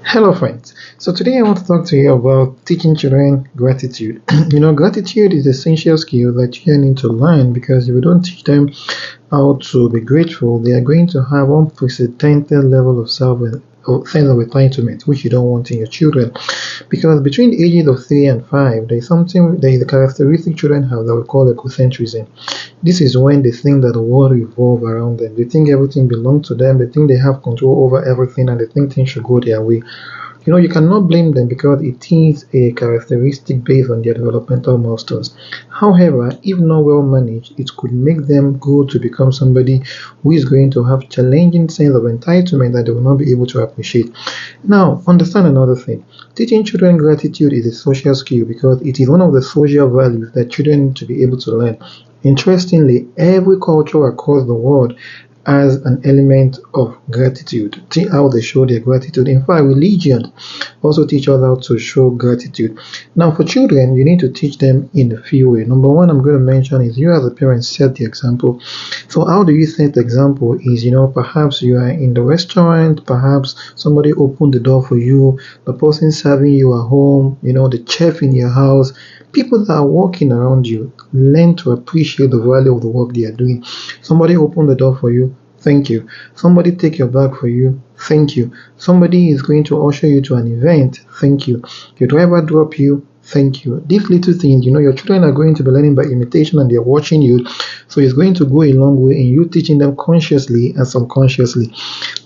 Hello, friends. So today I want to talk to you about teaching children gratitude. Gratitude is an essential skill that children need to learn because if you don't teach them how to be grateful, they are going to have unprecedented level of self or sense of entitlement, which you don't want in your children. Because between the ages of 3 and 5, there is a characteristic children have that we call egocentrism. This is when they think that the world revolves around them. They think everything belongs to them. They think they have control over everything, and they think things should go their way. You cannot blame them because it is a characteristic based on their developmental milestones. However, if not well managed, it could make them grow to become somebody who is going to have challenging sense of entitlement that they will not be able to appreciate. Now, understand another thing. Teaching children gratitude is a social skill because it is one of the social values that children need to be able to learn. Interestingly, every culture across the world as an element of gratitude, how they show their gratitude. In fact, religion also teach us how to show gratitude. Now, for children, you need to teach them in a few ways. Number one, I'm going to mention is you as a parent set the example. So, how do you set the example? Is perhaps you are in the restaurant, perhaps somebody opened the door for you, the person serving you at home, the chef in your house. People that are walking around you learn to appreciate the value of the work they are doing. Somebody opened the door for you, thank you. Somebody take your bag for you, thank you. Somebody is going to usher you to an event, thank you. Your driver drop you, thank you. These little things, your children are going to be learning by imitation and they're watching you. So it's going to go a long way in you teaching them consciously and subconsciously.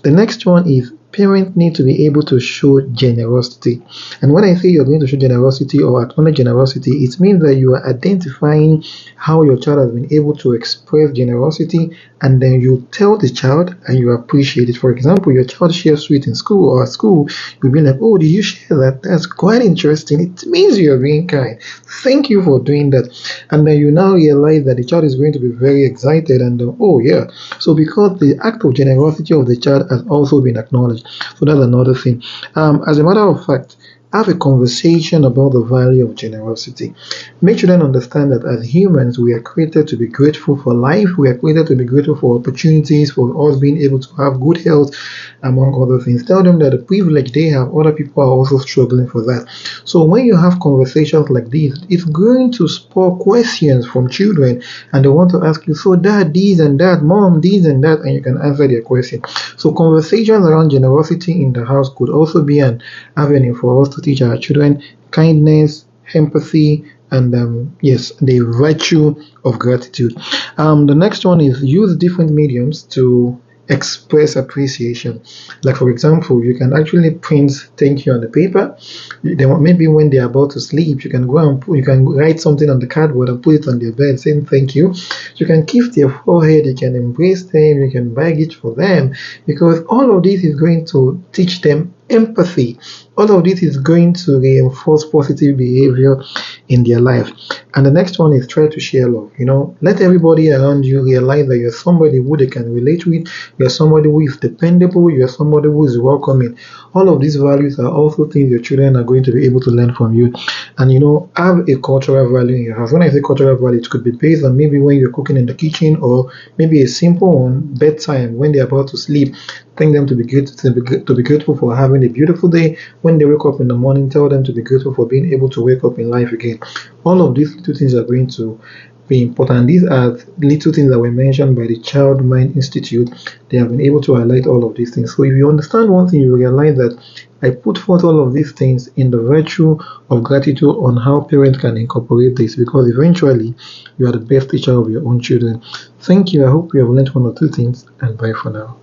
The next one is parents need to be able to show generosity. And when I say you're going to show generosity or acknowledge generosity, it means that you are identifying how your child has been able to express generosity, and then you tell the child and you appreciate it. For example, your child shares sweet in school or at school, you'll be like, oh, did you share that? That's quite interesting. It means you're being kind. Thank you for doing that. And then you now realize that the child is going to be very excited and oh yeah. So because the act of generosity of the child has also been acknowledged. So that's another thing. As a matter of fact, have a conversation about the value of generosity. Make children understand that as humans, we are created to be grateful for life. We are created to be grateful for opportunities, for us being able to have good health, among other things. Tell them that the privilege they have, other people are also struggling for that. So when you have conversations like this, it's going to spur questions from children, and they want to ask you, so dad, this and that, mom, this and that, and you can answer their question. So conversations around generosity in the house could also be an avenue for us to teach our children kindness, empathy, and yes, the virtue of gratitude. The next one is use different mediums to express appreciation. Like for example, you can actually print thank you on the paper. Then maybe when they're about to sleep, you can go and you can write something on the cardboard and put it on their bed saying thank you. You can kiss their forehead, you can embrace them, you can buy gifts for them, because all of this is going to teach them empathy. All of this is going to reinforce positive behavior in their life. And the next one is try to share love. Let everybody around you realize that you're somebody who they can relate with, you're somebody who is dependable, you're somebody who is welcoming. All of these values are also things your children are going to be able to learn from you. And have a cultural value in your house. When I say cultural value, it could be based on maybe when you're cooking in the kitchen, or maybe a simple one, bedtime, when they're about to sleep. Thank them to be grateful for having a beautiful day. When they wake up in the morning, tell them to be grateful for being able to wake up in life again. All of these little things are going to be important. These are little things that were mentioned by the Child Mind Institute. They have been able to highlight all of these things. So if you understand one thing, you realize that I put forth all of these things in the virtue of gratitude on how parents can incorporate this, because eventually you are the best teacher of your own children. Thank you. I hope you have learned one or two things, and bye for now.